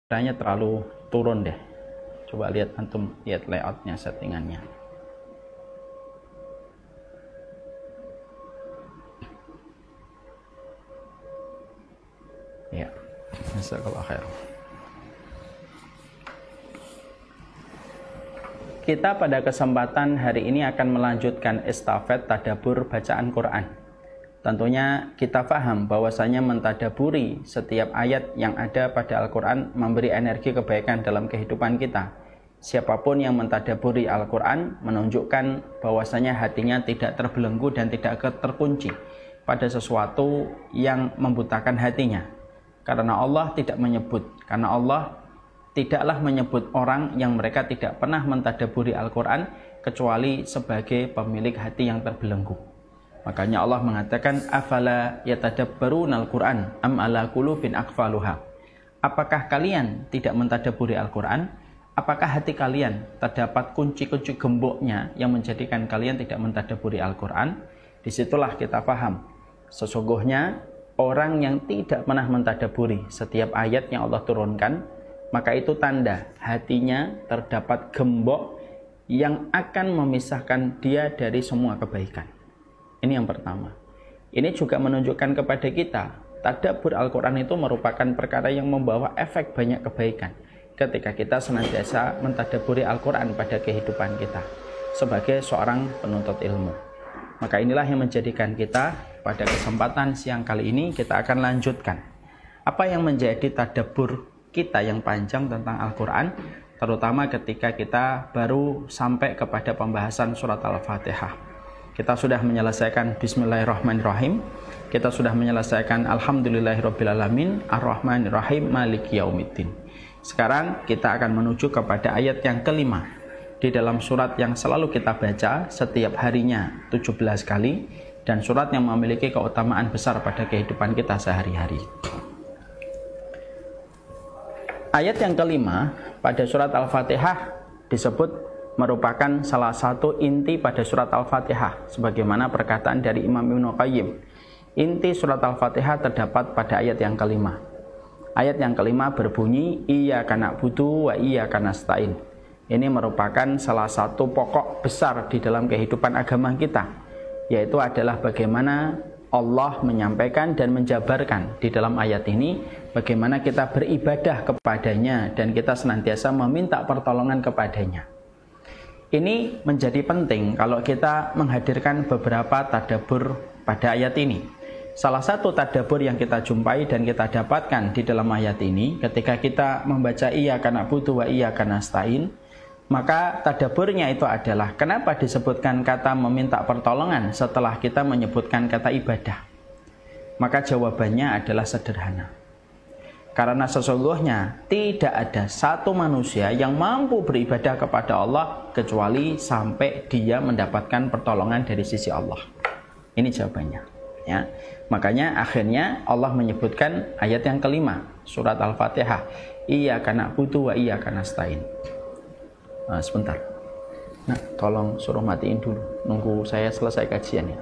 kameranya terlalu turun deh. Coba lihat antum, lihat layoutnya, settingannya. Ya, jazakallahu khair. Kita pada kesempatan hari ini akan melanjutkan estafet tadabbur bacaan Quran. Tentunya kita paham bahwasanya mentadaburi setiap ayat yang ada pada Al-Quran memberi energi kebaikan dalam kehidupan kita. Siapapun yang mentadaburi Al-Quran menunjukkan bahwasanya hatinya tidak terbelenggu dan tidak terkunci pada sesuatu yang membutakan hatinya. Karena Allah tidak menyebut, karena Allah tidaklah menyebut orang yang mereka tidak pernah mentadaburi Al-Quran kecuali sebagai pemilik hati yang terbelenggu. Makanya Allah mengatakan, afala yatadabbaruna al-Quran am ala qulubin aqfaluha. Apakah kalian tidak mentadaburi Al-Quran? Apakah hati kalian terdapat kunci-kunci gemboknya yang menjadikan kalian tidak mentadaburi Al-Quran? Disitulah kita paham, sesungguhnya orang yang tidak pernah mentadaburi setiap ayat yang Allah turunkan, maka itu tanda hatinya terdapat gembok yang akan memisahkan dia dari semua kebaikan. Ini yang pertama. Ini juga menunjukkan kepada kita, tadabbur Al-Quran itu merupakan perkara yang membawa efek banyak kebaikan ketika kita senantiasa mentadabburi Al-Quran pada kehidupan kita sebagai seorang penuntut ilmu. Maka inilah yang menjadikan kita pada kesempatan siang kali ini kita akan lanjutkan apa yang menjadi tadabbur kita yang panjang tentang Al-Quran, terutama ketika kita baru sampai kepada pembahasan surat Al-Fatihah. Kita sudah menyelesaikan Bismillahirrahmanirrahim. Kita sudah menyelesaikan Alhamdulillahirrabbilalamin, Ar-Rahmanirrahim, Maliki Yaumiddin. Sekarang kita akan menuju kepada ayat yang kelima di dalam surat yang selalu kita baca setiap harinya 17 kali, dan surat yang memiliki keutamaan besar pada kehidupan kita sehari-hari. Ayat yang kelima pada surat Al-Fatihah disebut merupakan salah satu inti pada surat Al-Fatihah, sebagaimana perkataan dari Imam Ibnu Qayyim. Inti surat Al-Fatihah terdapat pada ayat yang kelima. Ayat yang kelima berbunyi, Iyyaka na'budu wa iyyaka nasta'in. Ini merupakan salah satu pokok besar di dalam kehidupan agama kita, yaitu adalah bagaimana Allah menyampaikan dan menjabarkan di dalam ayat ini bagaimana kita beribadah kepadanya dan kita senantiasa meminta pertolongan kepadanya. Ini menjadi penting kalau kita menghadirkan beberapa tadabbur pada ayat ini. Salah satu tadabbur yang kita jumpai dan kita dapatkan di dalam ayat ini ketika kita membaca Iyyaka na'budu wa iyyaka nasta'in, maka tadabburnya itu adalah kenapa disebutkan kata meminta pertolongan setelah kita menyebutkan kata ibadah. Maka jawabannya adalah sederhana. Karena sesungguhnya tidak ada satu manusia yang mampu beribadah kepada Allah kecuali sampai dia mendapatkan pertolongan dari sisi Allah. Ini jawabannya. Ya. Makanya akhirnya Allah menyebutkan ayat yang kelima surat Al-Fatihah, Iyyaka na'budu wa iyyaka nasta'in. Nah, sebentar. Nah, tolong suruh matiin dulu. Nunggu saya selesai kajian ya.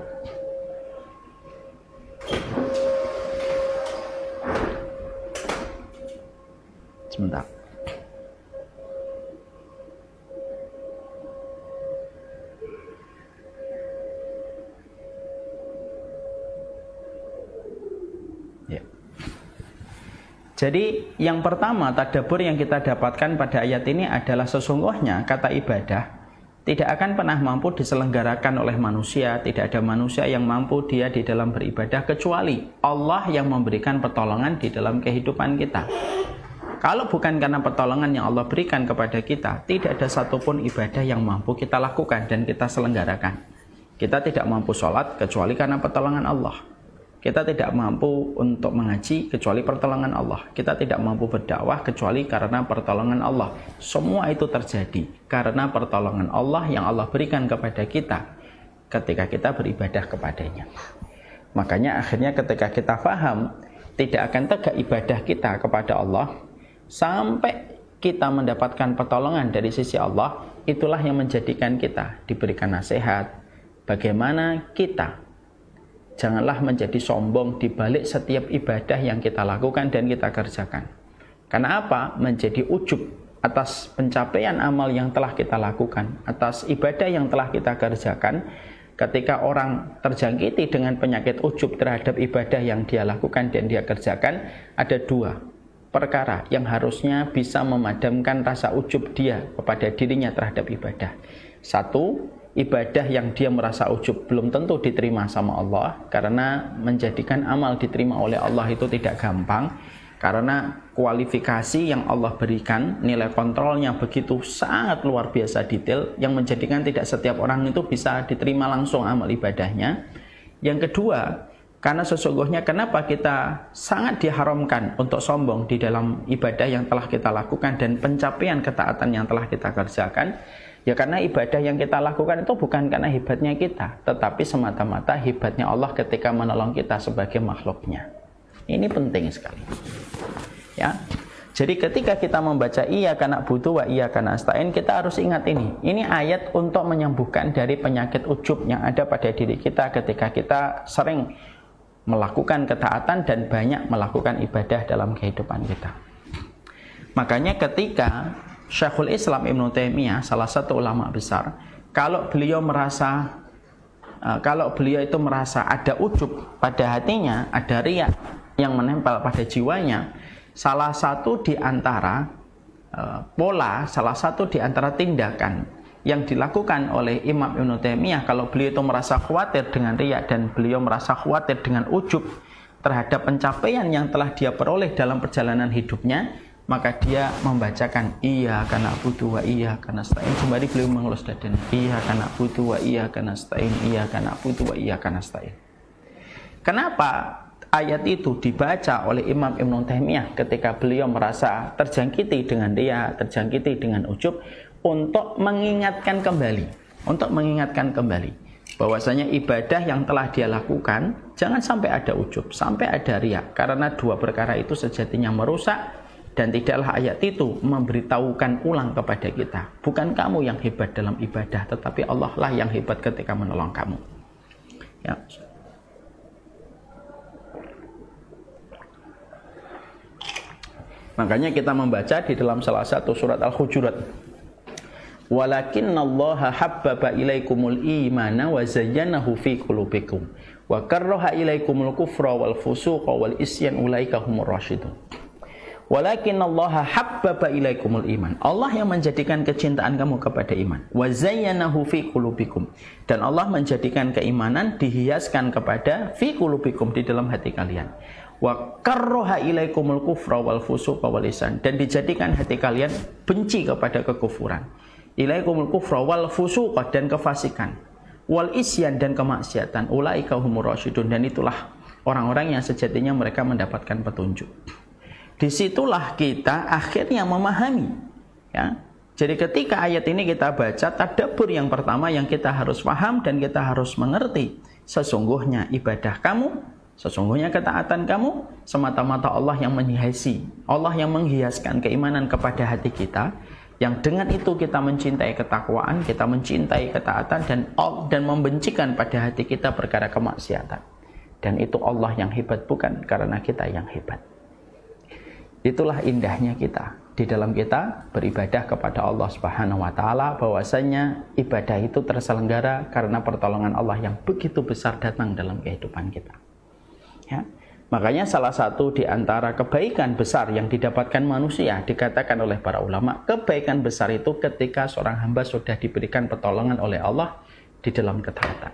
Sebentar. Ya. Jadi yang pertama tadabbur yang kita dapatkan pada ayat ini adalah sesungguhnya kata ibadah tidak akan pernah mampu diselenggarakan oleh manusia. Tidak ada manusia yang mampu dia di dalam beribadah kecuali Allah yang memberikan pertolongan di dalam kehidupan kita. Kalau bukan karena pertolongan yang Allah berikan kepada kita, tidak ada satupun ibadah yang mampu kita lakukan dan kita selenggarakan. Kita tidak mampu sholat kecuali karena pertolongan Allah. Kita tidak mampu untuk mengaji kecuali pertolongan Allah. Kita tidak mampu berdakwah kecuali karena pertolongan Allah. Semua itu terjadi karena pertolongan Allah yang Allah berikan kepada kita ketika kita beribadah kepadanya. Makanya akhirnya ketika kita paham, tidak akan tegak ibadah kita kepada Allah sampai kita mendapatkan pertolongan dari sisi Allah. Itulah yang menjadikan kita diberikan nasihat bagaimana kita janganlah menjadi sombong di balik setiap ibadah yang kita lakukan dan kita kerjakan. Karena apa? Menjadi ujub atas pencapaian amal yang telah kita lakukan, atas ibadah yang telah kita kerjakan. Ketika orang terjangkiti dengan penyakit ujub terhadap ibadah yang dia lakukan dan dia kerjakan, ada dua perkara yang harusnya bisa memadamkan rasa ujub dia kepada dirinya terhadap ibadah. Satu, ibadah yang dia merasa ujub belum tentu diterima sama Allah, karena menjadikan amal diterima oleh Allah itu tidak gampang, karena kualifikasi yang Allah berikan, nilai kontrolnya begitu sangat luar biasa detail, yang menjadikan tidak setiap orang itu bisa diterima langsung amal ibadahnya. Yang kedua, karena sesungguhnya kenapa kita sangat diharamkan untuk sombong di dalam ibadah yang telah kita lakukan dan pencapaian ketaatan yang telah kita kerjakan, ya karena ibadah yang kita lakukan itu bukan karena hebatnya kita, tetapi semata-mata hebatnya Allah ketika menolong kita sebagai makhluknya. Ini penting sekali. Ya. Jadi ketika kita membaca iyyaka na'budu wa iyyaka nasta'in, kita harus ingat ini. Ini ayat untuk menyembuhkan dari penyakit ujub yang ada pada diri kita ketika kita sering melakukan ketaatan dan banyak melakukan ibadah dalam kehidupan kita. Makanya ketika Syekhul Islam Ibnu Taimiyah, salah satu ulama besar, kalau beliau itu merasa ada ujub pada hatinya, ada riya yang menempel pada jiwanya, salah satu di antara salah satu di antara tindakan yang dilakukan oleh Imam Ibnu Taimiyah kalau beliau itu merasa khawatir dengan riya dan beliau merasa khawatir dengan ujub terhadap pencapaian yang telah dia peroleh dalam perjalanan hidupnya, maka dia membacakan iyyaka na'budu wa iyyaka nasta'in sembari beliau mengelus dadanya, iyyaka na'budu wa iyyaka nasta'in, iyyaka na'budu wa iyyaka nasta'in. Kenapa ayat itu dibaca oleh Imam Ibnu Taimiyah ketika beliau merasa terjangkiti dengan riya, terjangkiti dengan ujub? Untuk mengingatkan kembali bahwasanya ibadah yang telah dia lakukan jangan sampai ada ujub, sampai ada riya, karena dua perkara itu sejatinya merusak. Dan tidaklah ayat itu memberitahukan ulang kepada kita, bukan kamu yang hebat dalam ibadah, tetapi Allah lah yang hebat ketika menolong kamu. Ya. Makanya kita membaca di dalam salah satu surat Al-Hujurat, walakinnallaha habbaba ilaikumul imana wa zayyanahu fi qulubikum wa karraha ilaikumul kufra wal fusuqa wal isyan ulaika humur rasyidun. Walakinnallaha habbaba ilaikumul iman, Allah yang menjadikan kecintaan kamu kepada iman, wa zayyanahu fi qulubikum, dan Allah menjadikan keimanan dihiaskan kepada fi qulubikum, di dalam hati kalian, wa karraha ilaikumul kufra wal fusuqa wal isyan, dan dijadikan hati kalian benci kepada kekufuran, ilaikumul kufra wal fusuqa, dan kefasikan, wal isyan, dan kemaksiatan, ulaika humur rasyidun, dan itulah orang-orang yang sejatinya mereka mendapatkan petunjuk. Disitulah kita akhirnya memahami, ya. Jadi ketika ayat ini kita baca, tadabbur yang pertama yang kita harus paham dan kita harus mengerti, sesungguhnya ibadah kamu, sesungguhnya ketaatan kamu semata-mata Allah yang menghiasi, Allah yang menghiaskan keimanan kepada hati kita, yang dengan itu kita mencintai ketakwaan, kita mencintai ketaatan, dan membencikan pada hati kita perkara kemaksiatan. Dan itu Allah yang hebat, bukan karena kita yang hebat. Itulah indahnya kita di dalam kita beribadah kepada Allah Subhanahu wa taala, bahwasanya ibadah itu terselenggara karena pertolongan Allah yang begitu besar datang dalam kehidupan kita. Ya. Makanya salah satu di antara kebaikan besar yang didapatkan manusia, dikatakan oleh para ulama, kebaikan besar itu ketika seorang hamba sudah diberikan pertolongan oleh Allah di dalam ketaatan.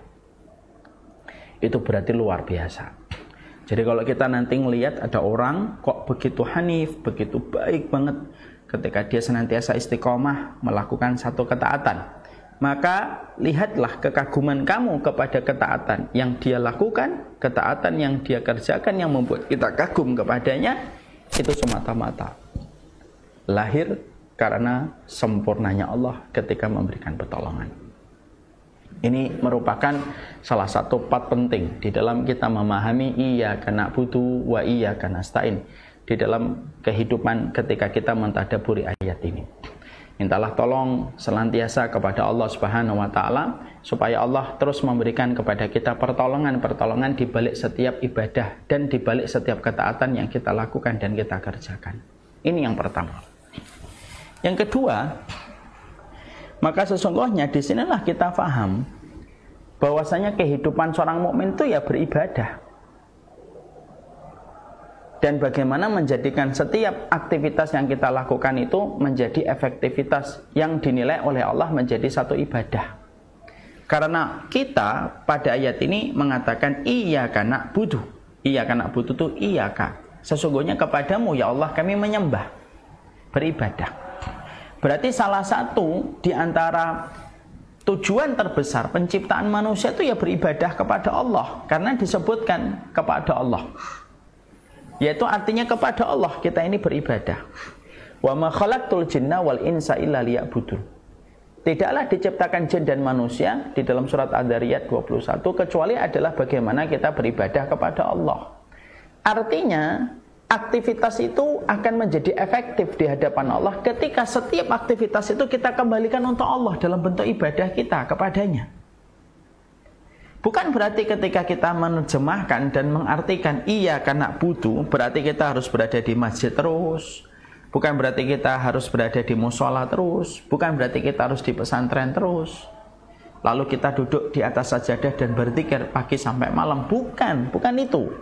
Itu berarti luar biasa. Jadi kalau kita nanti melihat ada orang kok begitu hanif, begitu baik banget ketika dia senantiasa istiqomah melakukan satu ketaatan, maka lihatlah kekaguman kamu kepada ketaatan yang dia lakukan, ketaatan yang dia kerjakan yang membuat kita kagum kepadanya, itu semata-mata lahir karena sempurnanya Allah ketika memberikan pertolongan. Ini merupakan salah satu part penting di dalam kita memahami iyyaka na'budu wa iyyaka nasta'in di dalam kehidupan ketika kita mentadabburi ayat ini. Mintalah tolong senantiasa kepada Allah Subhanahu wa taala supaya Allah terus memberikan kepada kita pertolongan-pertolongan di balik setiap ibadah dan di balik setiap ketaatan yang kita lakukan dan kita kerjakan. Ini yang pertama. Yang kedua, maka sesungguhnya di sinilah kita paham bahwasanya kehidupan seorang mukmin itu ya beribadah. Dan bagaimana menjadikan setiap aktivitas yang kita lakukan itu menjadi efektivitas yang dinilai oleh Allah menjadi satu ibadah. Karena kita pada ayat ini mengatakan iyyaka na'budu. Iyyaka na'budu itu iyyaka. Sesungguhnya kepadamu ya Allah kami menyembah, beribadah. Berarti salah satu di antara tujuan terbesar penciptaan manusia itu ya beribadah kepada Allah. Karena disebutkan kepada Allah. Yaitu artinya kepada Allah kita ini beribadah. Wa ma khalaqtul jinna wal insa illa liya'budun. Tidaklah diciptakan jin dan manusia di dalam surat Ad-Dzariyat 21 kecuali adalah bagaimana kita beribadah kepada Allah. Artinya aktivitas itu akan menjadi efektif di hadapan Allah ketika setiap aktivitas itu kita kembalikan untuk Allah dalam bentuk ibadah kita kepadanya. Bukan berarti ketika kita menerjemahkan dan mengartikan iyyaka na'budu berarti kita harus berada di masjid terus. Bukan berarti kita harus berada di mushola terus. Bukan berarti kita harus di pesantren terus. Lalu kita duduk di atas sajadah dan berzikir pagi sampai malam. Bukan itu.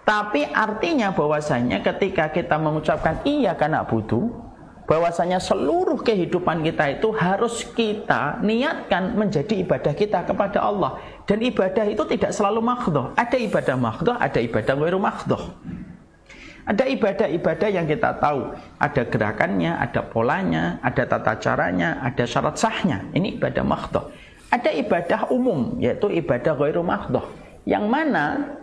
Tapi artinya bahwasanya ketika kita mengucapkan iyyaka na'budu, bahwasanya seluruh kehidupan kita itu harus kita niatkan menjadi ibadah kita kepada Allah. Dan ibadah itu tidak selalu makhdhah. Ada ibadah makhdhah, ada ibadah ghairu makhdhah. Ada ibadah-ibadah yang kita tahu, ada gerakannya, ada polanya, ada tata caranya, ada syarat sahnya. Ini ibadah makhdhah. Ada ibadah umum, yaitu ibadah ghairu makhdhah, yang mana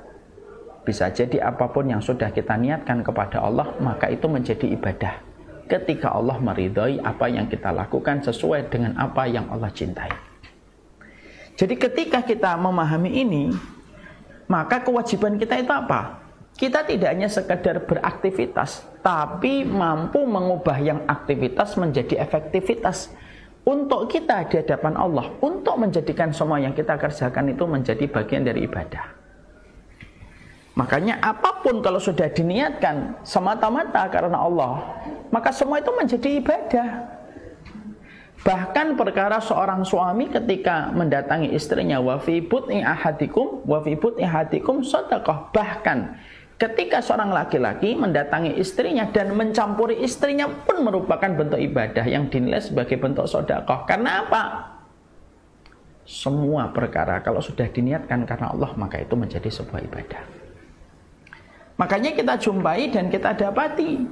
bisa jadi apapun yang sudah kita niatkan kepada Allah, maka itu menjadi ibadah. Ketika Allah meridhai apa yang kita lakukan sesuai dengan apa yang Allah cintai. Jadi ketika kita memahami ini, maka kewajiban kita itu apa? Kita tidak hanya sekedar beraktivitas, tapi mampu mengubah yang aktivitas menjadi efektivitas untuk kita di hadapan Allah, untuk menjadikan semua yang kita kerjakan itu menjadi bagian dari ibadah. Makanya apapun kalau sudah diniatkan semata-mata karena Allah, maka semua itu menjadi ibadah. Bahkan perkara seorang suami ketika mendatangi istrinya, wa fi but'i ahadikum shadaqah. Bahkan ketika seorang laki-laki mendatangi istrinya dan mencampuri istrinya pun merupakan bentuk ibadah yang dinilai sebagai bentuk sedekah. Karena apa? Semua perkara kalau sudah diniatkan karena Allah, maka itu menjadi sebuah ibadah. Makanya kita jumpai dan kita dapati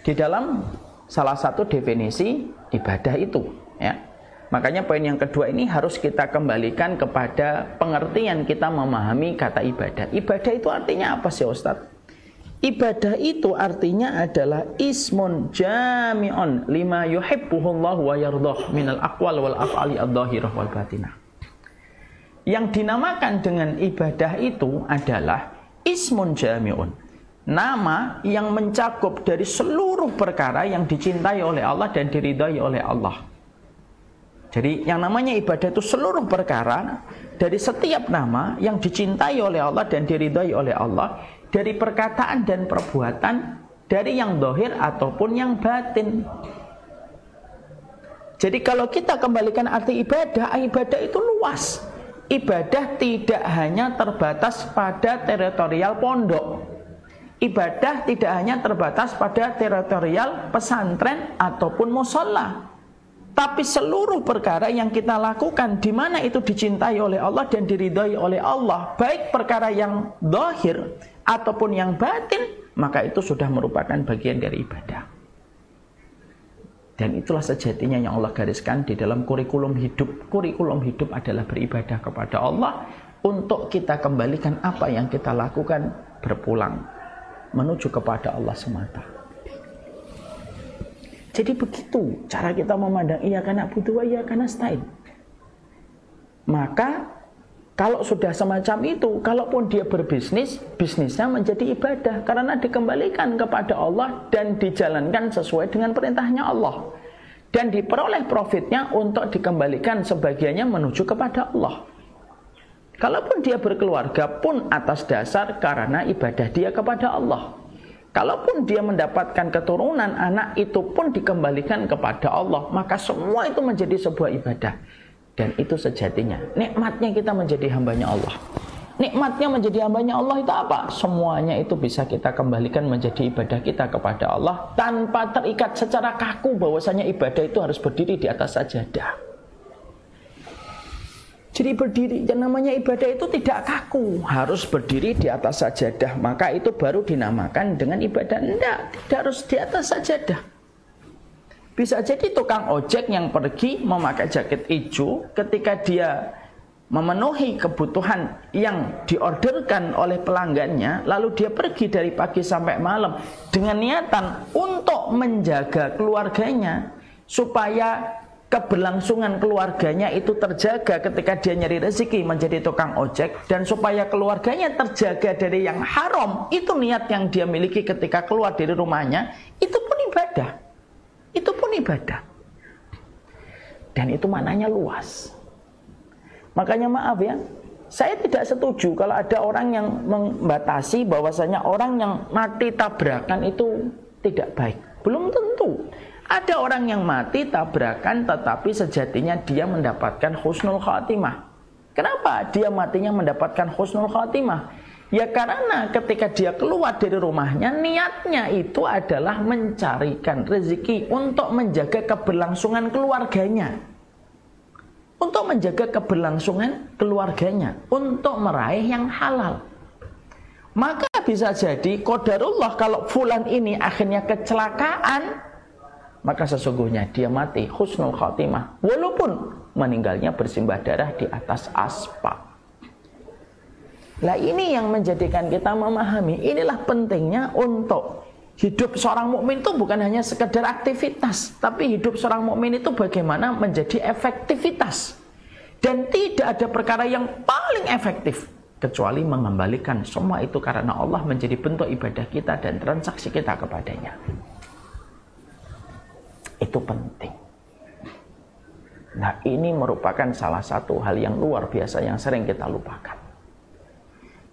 di dalam salah satu definisi ibadah itu, ya. Makanya poin yang kedua ini harus kita kembalikan kepada pengertian kita memahami kata ibadah. Ibadah itu artinya apa sih Ustadz? Ibadah itu artinya adalah ismun jami'un lima yuhibbuhullahu wa yardhah minal aqwal wal af'ali adh-dhahirah wal batinah. Yang dinamakan dengan ibadah itu adalah ismun jami'un, nama yang mencakup dari seluruh perkara yang dicintai oleh Allah dan diridhai oleh Allah. Jadi yang namanya ibadah itu seluruh perkara dari setiap nama yang dicintai oleh Allah dan diridhai oleh Allah, dari perkataan dan perbuatan, dari yang zahir ataupun yang batin. Jadi kalau kita kembalikan arti ibadah, ibadah itu luas. Ibadah tidak hanya terbatas pada teritorial pondok. Ibadah tidak hanya terbatas pada teritorial pesantren ataupun mushola. Tapi seluruh perkara yang kita lakukan di mana itu dicintai oleh Allah dan diridhai oleh Allah, baik perkara yang zahir ataupun yang batin, maka itu sudah merupakan bagian dari ibadah. Dan itulah sejatinya yang Allah gariskan di dalam kurikulum hidup. Kurikulum hidup adalah beribadah kepada Allah untuk kita kembalikan apa yang kita lakukan berpulang menuju kepada Allah semata. Jadi begitu cara kita memandang iyyaka na'budu wa iyyaka nasta'in. Maka kalau sudah semacam itu, kalaupun dia berbisnis, bisnisnya menjadi ibadah karena dikembalikan kepada Allah dan dijalankan sesuai dengan perintahnya Allah. Dan diperoleh profitnya untuk dikembalikan sebagiannya menuju kepada Allah. Kalaupun dia berkeluarga pun atas dasar karena ibadah dia kepada Allah. Kalaupun dia mendapatkan keturunan, anak itu pun dikembalikan kepada Allah, maka semua itu menjadi sebuah ibadah. Dan itu sejatinya nikmatnya kita menjadi hambanya Allah. Nikmatnya menjadi hambanya Allah itu apa? Semuanya itu bisa kita kembalikan menjadi ibadah kita kepada Allah tanpa terikat secara kaku bahwasanya ibadah itu harus berdiri di atas sajadah. Jadi berdiri, yang namanya ibadah itu tidak kaku, harus berdiri di atas sajadah. Maka itu baru dinamakan dengan ibadah. Tidak harus di atas sajadah. Bisa jadi tukang ojek yang pergi memakai jaket hijau ketika dia memenuhi kebutuhan yang diorderkan oleh pelanggannya, lalu dia pergi dari pagi sampai malam dengan niatan untuk menjaga keluarganya supaya keberlangsungan keluarganya itu terjaga ketika dia nyari rezeki menjadi tukang ojek, dan supaya keluarganya terjaga dari yang haram. Itu niat yang dia miliki ketika keluar dari rumahnya. Itu pun ibadah. Itu pun ibadah. Dan itu maknanya luas. Makanya maaf ya, saya tidak setuju kalau ada orang yang membatasi bahwasanya orang yang mati tabrakan itu tidak baik. Belum tentu. Ada orang yang mati tabrakan tetapi sejatinya dia mendapatkan husnul khatimah. Kenapa dia matinya mendapatkan husnul khatimah? Ya karena ketika dia keluar dari rumahnya, niatnya itu adalah mencarikan rezeki untuk menjaga keberlangsungan keluarganya. Untuk menjaga keberlangsungan keluarganya, untuk meraih yang halal. Maka bisa jadi qadarullah kalau fulan ini akhirnya kecelakaan, maka sesungguhnya dia mati husnul khatimah, walaupun meninggalnya bersimbah darah di atas aspal. Nah ini yang menjadikan kita memahami, inilah pentingnya untuk hidup seorang mukmin itu bukan hanya sekedar aktivitas, tapi hidup seorang mukmin itu bagaimana menjadi efektivitas. Dan tidak ada perkara yang paling efektif kecuali mengembalikan semua itu karena Allah menjadi bentuk ibadah kita dan transaksi kita kepadanya. Itu penting. Nah ini merupakan salah satu hal yang luar biasa yang sering kita lupakan.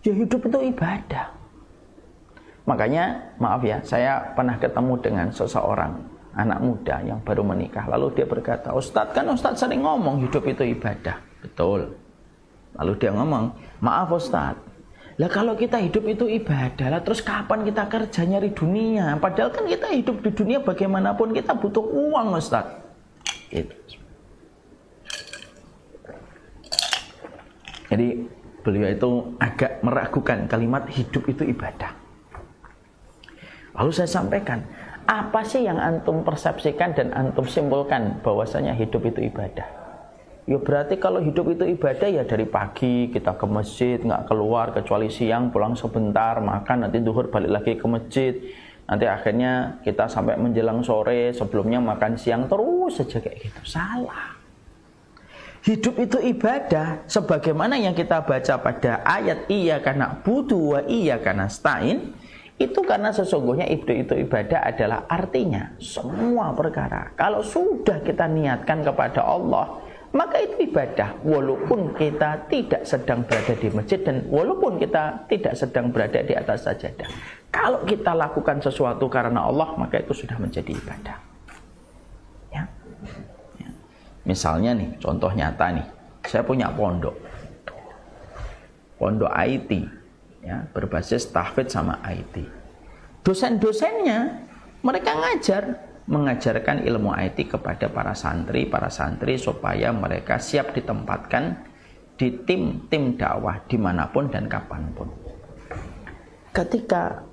Ya hidup itu ibadah. Makanya maaf ya, saya pernah ketemu dengan seseorang anak muda yang baru menikah. Lalu dia berkata, Ustadz kan Ustadz sering ngomong hidup itu ibadah. Betul. Lalu dia ngomong, maaf Ustadz, lah kalau kita hidup itu ibadah, lah terus kapan kita kerja nyari dunia? Padahal kan kita hidup di dunia bagaimanapun kita butuh uang Ustadz. Gitu. Jadi beliau itu agak meragukan kalimat hidup itu ibadah. Lalu saya sampaikan, apa sih yang antum persepsikan dan antum simpulkan bahwasanya hidup itu ibadah? Ya berarti kalau hidup itu ibadah ya dari pagi kita ke masjid, nggak keluar kecuali siang, pulang sebentar, makan, nanti zuhur balik lagi ke masjid. Nanti akhirnya kita sampai menjelang sore, sebelumnya makan siang, terus saja kayak gitu. Salah. Hidup itu ibadah sebagaimana yang kita baca pada ayat iyyaka na'budu wa iyyaka nasta'in. Itu karena sesungguhnya itu ibadah adalah artinya semua perkara kalau sudah kita niatkan kepada Allah, maka itu ibadah walaupun kita tidak sedang berada di masjid dan walaupun kita tidak sedang berada di atas sajadah. Kalau kita lakukan sesuatu karena Allah, maka itu sudah menjadi ibadah. Ya. Ya. Misalnya nih, contoh nyata nih, saya punya pondok IT, ya, berbasis tahfidz sama IT. Dosen-dosennya mereka mengajarkan ilmu IT kepada para santri supaya mereka siap ditempatkan di tim dakwah dimanapun dan kapanpun. Ketika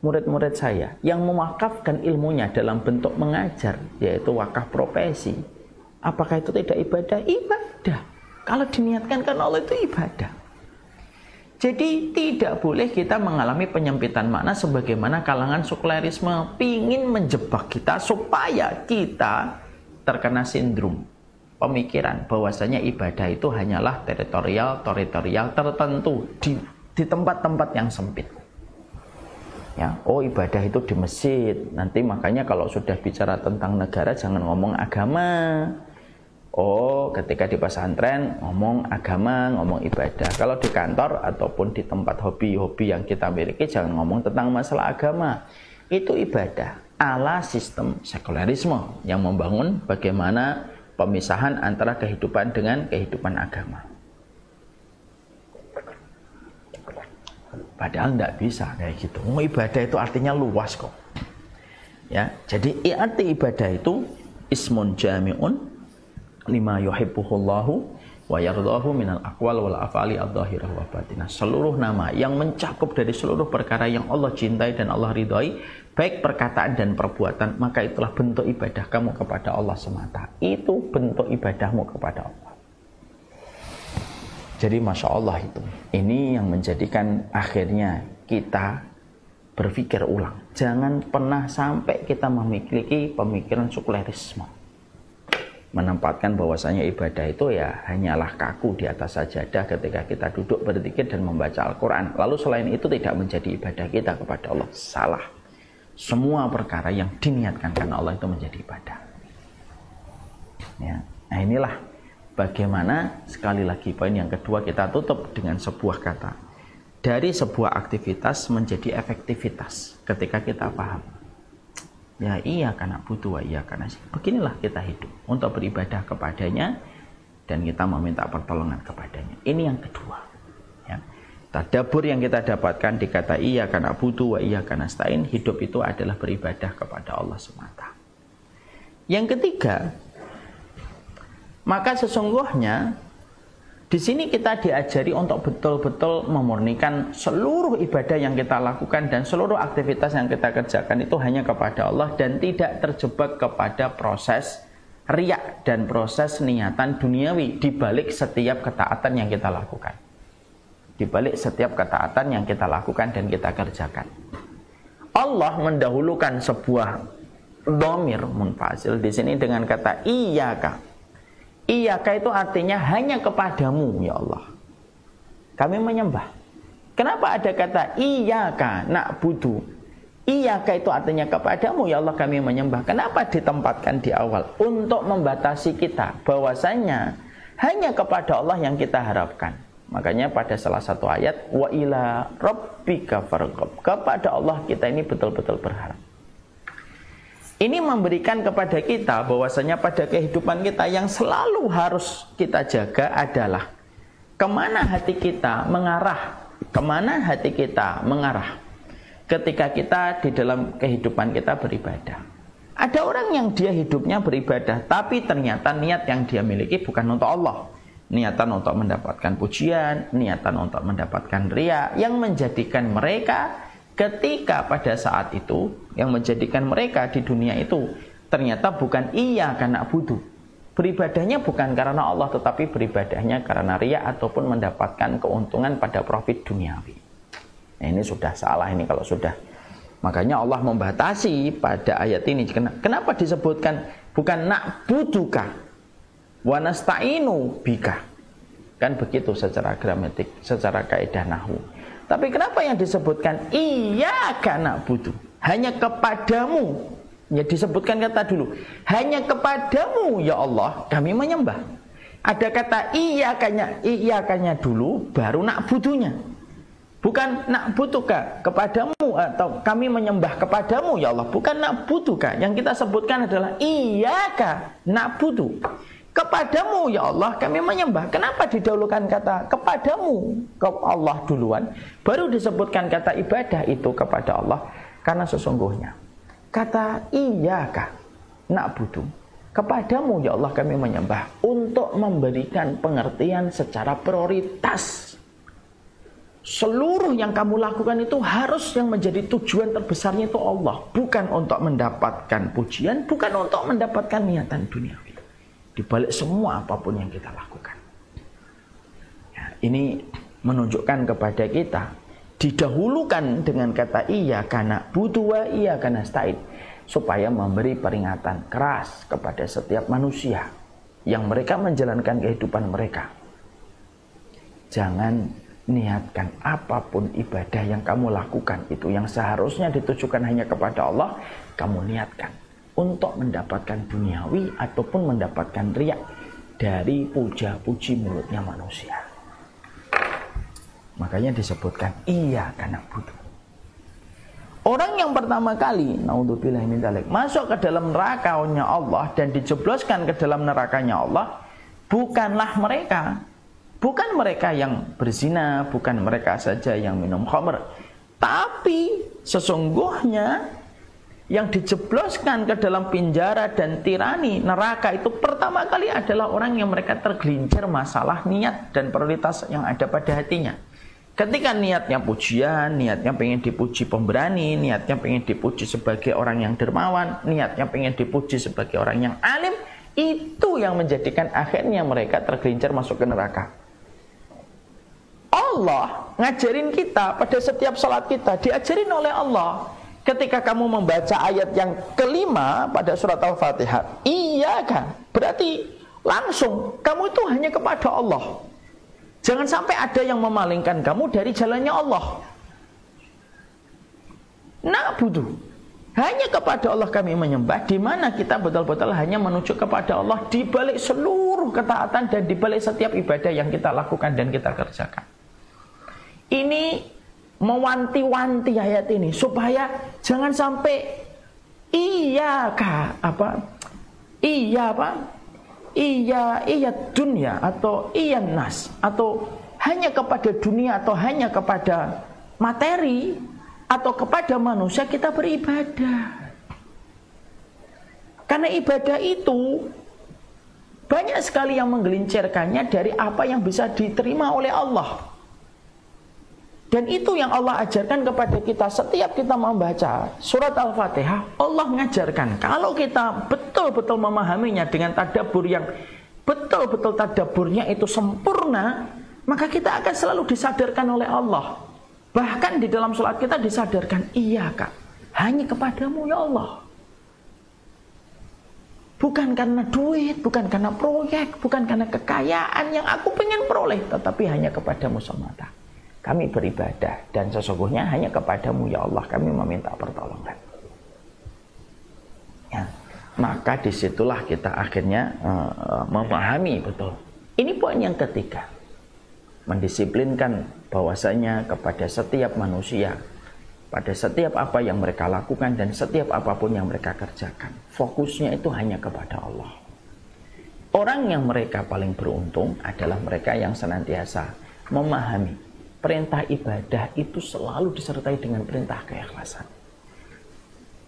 murid-murid saya yang mewakafkan ilmunya dalam bentuk mengajar, yaitu wakaf profesi, apakah itu tidak ibadah? Ibadah. Kalau diniatkan karena Allah itu ibadah. Jadi tidak boleh kita mengalami penyempitan makna sebagaimana kalangan sekulerisme pingin menjebak kita supaya kita terkena sindrom pemikiran bahwasanya ibadah itu hanyalah teritorial tertentu di tempat-tempat yang sempit. Ya, oh ibadah itu di masjid. Nanti makanya kalau sudah bicara tentang negara jangan ngomong agama. Oh, ketika di pesantren ngomong agama, ngomong ibadah. Kalau di kantor ataupun di tempat hobi-hobi yang kita miliki, jangan ngomong tentang masalah agama. Itu ibadah ala sistem sekularisme yang membangun bagaimana pemisahan antara kehidupan dengan kehidupan agama. Padahal tidak bisa kayak gitu. Ibadah itu artinya luas kok. Ya, jadi arti ibadah itu ismun jami'un lima yuhibbuhullahu wa yardahu minal aqwal wal af'ali adh-dhahirah wa batinah. Seluruh nama yang mencakup dari seluruh perkara yang Allah cintai dan Allah ridhai, baik perkataan dan perbuatan, maka itulah bentuk ibadah kamu kepada Allah semata. Itu bentuk ibadahmu kepada Allah. Jadi Masya Allah itu. Ini yang menjadikan akhirnya kita berpikir ulang. Jangan pernah sampai kita memiliki pemikiran sekulerisme. Menempatkan bahwasanya ibadah itu ya hanyalah kaku di atas sajadah ketika kita duduk berzikir dan membaca Al-Quran. Lalu selain itu tidak menjadi ibadah kita kepada Allah. Salah. Semua perkara yang diniatkan karena Allah itu menjadi ibadah. Ya. Nah inilah bagaimana, sekali lagi poin yang kedua kita tutup dengan sebuah kata. Dari sebuah aktivitas menjadi efektivitas ketika kita paham. Ya iya karena butuh, iya karena beginilah kita hidup untuk beribadah kepadanya dan kita meminta pertolongan kepadanya. Ini yang kedua. Ya. Tadabbur yang kita dapatkan di kata iya karena butuh, wa iya karena stain, hidup itu adalah beribadah kepada Allah semata. Yang ketiga, maka sesungguhnya di sini kita diajari untuk betul-betul memurnikan seluruh ibadah yang kita lakukan dan seluruh aktivitas yang kita kerjakan itu hanya kepada Allah dan tidak terjebak kepada proses riya dan proses niatan duniawi di balik setiap ketaatan yang kita lakukan. Di balik setiap ketaatan yang kita lakukan dan kita kerjakan. Allah mendahulukan sebuah dhamir munfasil di sini dengan kata iyyaka. Iyyaka itu artinya hanya kepadamu ya Allah kami menyembah. Kenapa ada kata iyyaka na'budu? Iyyaka itu artinya kepadamu ya Allah kami menyembah. Kenapa ditempatkan di awal? Untuk membatasi kita bahwasanya hanya kepada Allah yang kita harapkan. Makanya pada salah satu ayat wa ila rabbika farghab, kepada Allah kita ini betul-betul berharap. Ini memberikan kepada kita bahwasanya pada kehidupan kita yang selalu harus kita jaga adalah kemana hati kita mengarah, kemana hati kita mengarah ketika kita di dalam kehidupan kita beribadah. Ada orang yang dia hidupnya beribadah, tapi ternyata niat yang dia miliki bukan untuk Allah. Niatan untuk mendapatkan pujian, niatan untuk mendapatkan riya, yang menjadikan mereka ketika pada saat itu, yang menjadikan mereka di dunia itu ternyata bukan iya karena butuh. Beribadahnya bukan karena Allah, tetapi beribadahnya karena riya ataupun mendapatkan keuntungan pada profit duniawi. Nah, ini sudah salah ini kalau sudah. Makanya Allah membatasi pada ayat ini. Kenapa disebutkan bukan na'buduka wa nasta'inu bika? Kan begitu secara gramatik, secara kaidah nahwu. Tapi kenapa yang disebutkan iyyaka na'budu? Hanya kepadamu. Ya disebutkan kata dulu. Hanya kepadamu ya Allah kami menyembah. Ada kata iyyakanya dulu baru na'budunya. Bukan na'buduka kepadamu atau kami menyembah kepadamu ya Allah. Bukan na'buduka. Yang kita sebutkan adalah iyyaka na'budu. Kepadamu ya Allah kami menyembah. Kenapa didahulukan kata kepadamu ke Allah duluan, baru disebutkan kata ibadah itu kepada Allah? Karena sesungguhnya kata iyyaka na'budu, kepadamu ya Allah kami menyembah, untuk memberikan pengertian secara prioritas. Seluruh yang kamu lakukan itu harus yang menjadi tujuan terbesarnya itu Allah, bukan untuk mendapatkan pujian, bukan untuk mendapatkan niatan duniawi. Di balik semua apapun yang kita lakukan. Ya, ini menunjukkan kepada kita didahulukan dengan kata iya karena butuh wa iya karena stain, supaya memberi peringatan keras kepada setiap manusia yang mereka menjalankan kehidupan mereka. Jangan niatkan apapun ibadah yang kamu lakukan itu yang seharusnya ditujukan hanya kepada Allah, kamu niatkan untuk mendapatkan duniawi ataupun mendapatkan riya, dari puja-puji mulutnya manusia. Makanya disebutkan iya karena butuh. Orang yang pertama kali naudzubillah min dzalik masuk ke dalam nerakanya Allah dan dijebloskan ke dalam nerakanya Allah bukanlah mereka, bukan mereka yang berzina, bukan mereka saja yang minum khamr, tapi sesungguhnya yang dijebloskan ke dalam penjara dan tirani neraka itu pertama kali adalah orang yang mereka tergelincir masalah niat dan prioritas yang ada pada hatinya. Ketika niatnya pujian, niatnya pengen dipuji pemberani, niatnya pengen dipuji sebagai orang yang dermawan, niatnya pengen dipuji sebagai orang yang alim, itu yang menjadikan akhirnya mereka tergelincir masuk ke neraka. Allah ngajarin kita pada setiap salat kita, diajarin oleh Allah. Ketika kamu membaca ayat yang kelima pada surat Al-Fatihah, iya kan? Berarti langsung kamu itu hanya kepada Allah. Jangan sampai ada yang memalingkan kamu dari jalannya Allah. Na'budu, hanya kepada Allah kami menyembah, di mana kita betul-betul hanya menuju kepada Allah di balik seluruh ketaatan dan di balik setiap ibadah yang kita lakukan dan kita kerjakan. Ini mewanti-wanti ayat ini supaya jangan sampai iya dunia atau iya nas atau hanya kepada dunia atau hanya kepada materi atau kepada manusia kita beribadah. Karena ibadah itu banyak sekali yang menggelincirkannya dari apa yang bisa diterima oleh Allah. Dan itu yang Allah ajarkan kepada kita setiap kita membaca surat Al-Fatihah. Allah mengajarkan kalau kita betul-betul memahaminya dengan tadabbur yang betul-betul tadabburnya itu sempurna, maka kita akan selalu disadarkan oleh Allah. Bahkan di dalam sholat kita disadarkan, iya Kak, hanya kepadamu ya Allah. Bukan karena duit, bukan karena proyek, bukan karena kekayaan yang aku pengen peroleh, tetapi hanya kepadamu semata. Kami beribadah dan sesungguhnya hanya kepadamu ya Allah kami meminta pertolongan. Ya, maka disitulah kita akhirnya memahami betul. Ini poin yang ketiga. Mendisiplinkan bahwasanya kepada setiap manusia, pada setiap apa yang mereka lakukan dan setiap apapun yang mereka kerjakan, fokusnya itu hanya kepada Allah. Orang yang mereka paling beruntung adalah mereka yang senantiasa memahami perintah ibadah itu selalu disertai dengan perintah keikhlasan.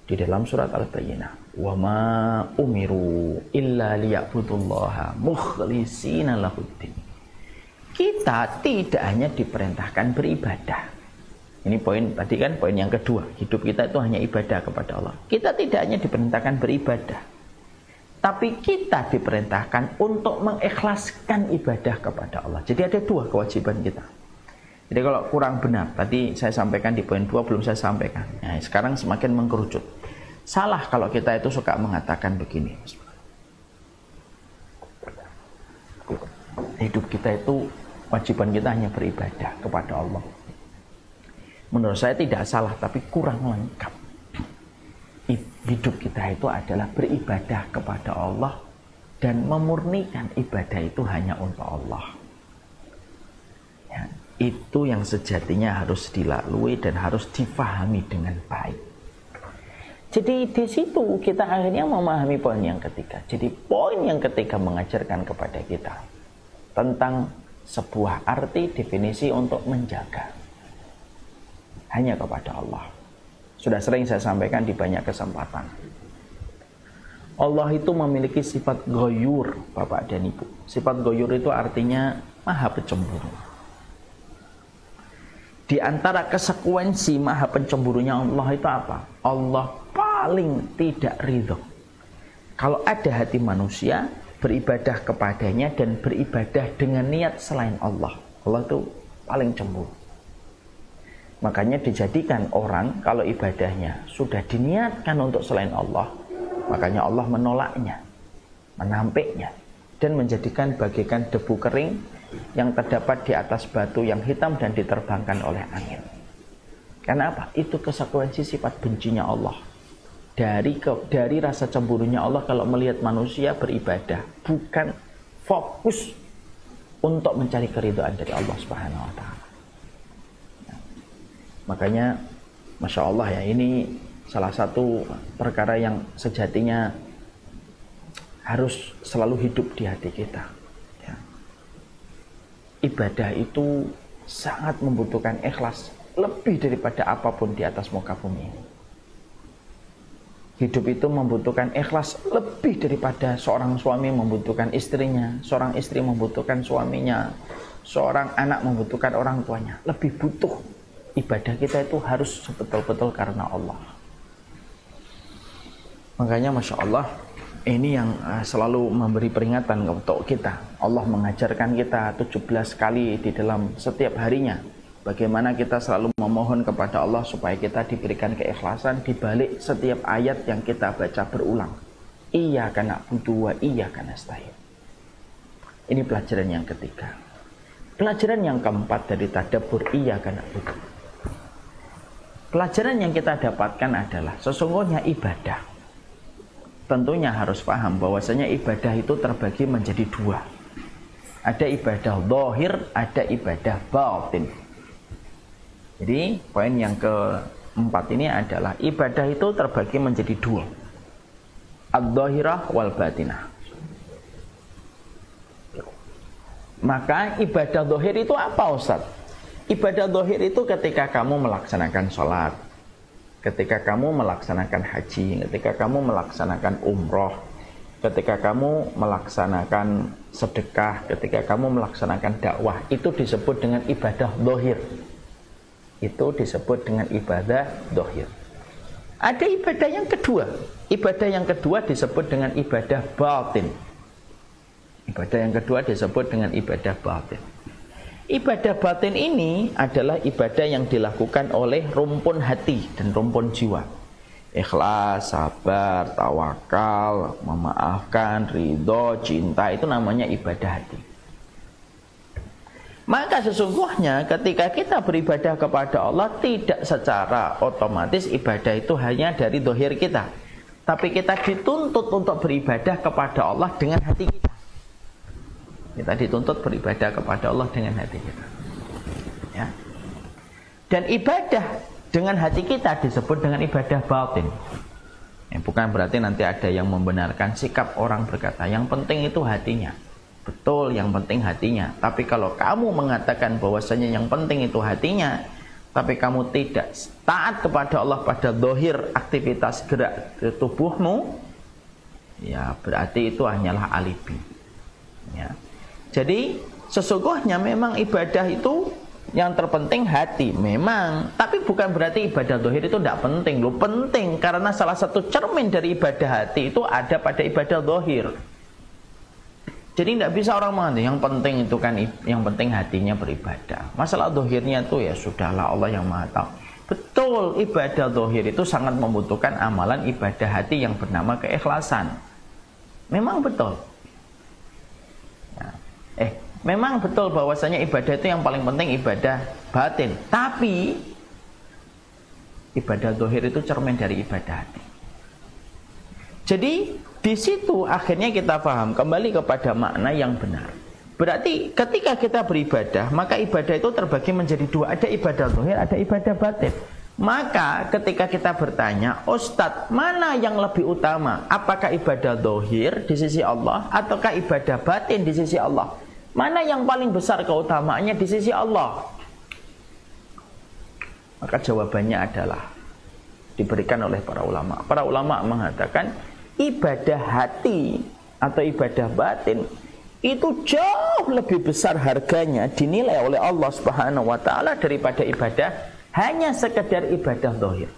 Di dalam surat Al-Bayyinah, "Wa ma umiru illa liya'budullaha mukhlishina lahuddin." Kita tidak hanya diperintahkan beribadah. Ini poin tadi kan poin yang kedua, hidup kita itu hanya ibadah kepada Allah. Kita tidak hanya diperintahkan beribadah, tapi kita diperintahkan untuk mengikhlaskan ibadah kepada Allah. Jadi ada dua kewajiban kita. Jadi kalau kurang benar, tadi saya sampaikan di poin 2 belum saya sampaikan. Nah, sekarang semakin mengkerucut. Salah kalau kita itu suka mengatakan begini. Hidup kita itu, kewajiban kita hanya beribadah kepada Allah. Menurut saya tidak salah, tapi kurang lengkap. Hidup kita itu adalah beribadah kepada Allah dan memurnikan ibadah itu hanya untuk Allah. Ya. Itu yang sejatinya harus dilalui dan harus difahami dengan baik. Jadi di situ kita akhirnya memahami poin yang ketiga. Jadi poin yang ketiga mengajarkan kepada kita tentang sebuah arti definisi untuk menjaga hanya kepada Allah. Sudah sering saya sampaikan di banyak kesempatan. Allah itu memiliki sifat ghoyur, Bapak dan Ibu. Sifat ghoyur itu artinya maha pencemburu. Di antara konsekuensi maha pencemburunya Allah itu apa? Allah paling tidak ridho kalau ada hati manusia beribadah kepadanya dan beribadah dengan niat selain Allah. Allah itu paling cemburu. Makanya dijadikan orang kalau ibadahnya sudah diniatkan untuk selain Allah, makanya Allah menolaknya, menampiknya, dan menjadikan bagaikan debu kering yang terdapat di atas batu yang hitam dan diterbangkan oleh angin. Karena apa? Itu konsekuensi sifat bencinya Allah. Dari rasa cemburunya Allah kalau melihat manusia beribadah, bukan fokus untuk mencari keridhaan dari Allah Subhanahu wa taala. Makanya Masya Allah ya, ini salah satu perkara yang sejatinya harus selalu hidup di hati kita ya. Ibadah itu sangat membutuhkan ikhlas lebih daripada apapun di atas muka bumi ini. Hidup itu membutuhkan ikhlas lebih daripada seorang suami membutuhkan istrinya, seorang istri membutuhkan suaminya, seorang anak membutuhkan orang tuanya. Lebih butuh ibadah kita itu harus betul-betul karena Allah. Makanya Masya Allah, ini yang selalu memberi peringatan untuk kita. Allah mengajarkan kita 17 kali di dalam setiap harinya. Bagaimana kita selalu memohon kepada Allah supaya kita diberikan keikhlasan di balik setiap ayat yang kita baca berulang. Iyyaka na'budu wa iyyaka nasta'in. Ini pelajaran yang ketiga. Pelajaran yang keempat dari tadabbur iyyaka na'budu. Pelajaran yang kita dapatkan adalah sesungguhnya ibadah. Tentunya harus paham bahwasanya ibadah itu terbagi menjadi dua. Ada ibadah zahir, ada ibadah batin. Jadi poin yang keempat ini adalah ibadah itu terbagi menjadi dua. Ad-zahirah wal batinah. Maka ibadah zahir itu apa Ustaz? Ibadah zahir itu ketika kamu melaksanakan sholat, ketika kamu melaksanakan haji, ketika kamu melaksanakan umroh, ketika kamu melaksanakan sedekah, ketika kamu melaksanakan dakwah, itu disebut dengan ibadah zahir. Itu disebut dengan ibadah zahir. Ada ibadah yang kedua. Ibadah yang kedua disebut dengan ibadah batin. Ibadah yang kedua disebut dengan ibadah batin. Ibadah batin ini adalah ibadah yang dilakukan oleh rumpun hati dan rumpun jiwa. Ikhlas, sabar, tawakal, memaafkan, ridho, cinta, itu namanya ibadah hati. Maka sesungguhnya ketika kita beribadah kepada Allah, tidak secara otomatis ibadah itu hanya dari zahir kita, tapi kita dituntut untuk beribadah kepada Allah dengan hati kita. Kita dituntut beribadah kepada Allah dengan hati kita ya. Dan ibadah dengan hati kita disebut dengan ibadah batin ya. Bukan berarti nanti ada yang membenarkan sikap orang berkata yang penting itu hatinya. Betul, yang penting hatinya. Tapi kalau kamu mengatakan bahwasanya yang penting itu hatinya, tapi kamu tidak taat kepada Allah pada zahir aktivitas gerak tubuhmu, ya berarti itu hanyalah alibi ya. Jadi sesungguhnya memang ibadah itu yang terpenting hati memang, tapi bukan berarti ibadah zahir itu tidak penting. Loh, penting, karena salah satu cermin dari ibadah hati itu ada pada ibadah zahir. Jadi tidak bisa orang mengatakan yang penting itu kan, yang penting hatinya beribadah. Masalah zahirnya itu ya sudahlah, Allah yang Maha tahu. Betul, ibadah zahir itu sangat membutuhkan amalan ibadah hati yang bernama keikhlasan. Memang betul. Memang betul bahwasanya ibadah itu yang paling penting ibadah batin. Tapi ibadah zahir itu cermin dari ibadah hati. Jadi di situ akhirnya kita paham kembali kepada makna yang benar. Berarti ketika kita beribadah, maka ibadah itu terbagi menjadi dua. Ada ibadah zahir, ada ibadah batin. Maka ketika kita bertanya, Ustadz, mana yang lebih utama? Apakah ibadah zahir di sisi Allah ataukah ibadah batin di sisi Allah? Mana yang paling besar keutamaannya di sisi Allah? Maka jawabannya adalah diberikan oleh para ulama. Para ulama mengatakan ibadah hati atau ibadah batin itu jauh lebih besar harganya, dinilai oleh Allah Subhanahu wa taala daripada ibadah hanya sekedar ibadah zahir.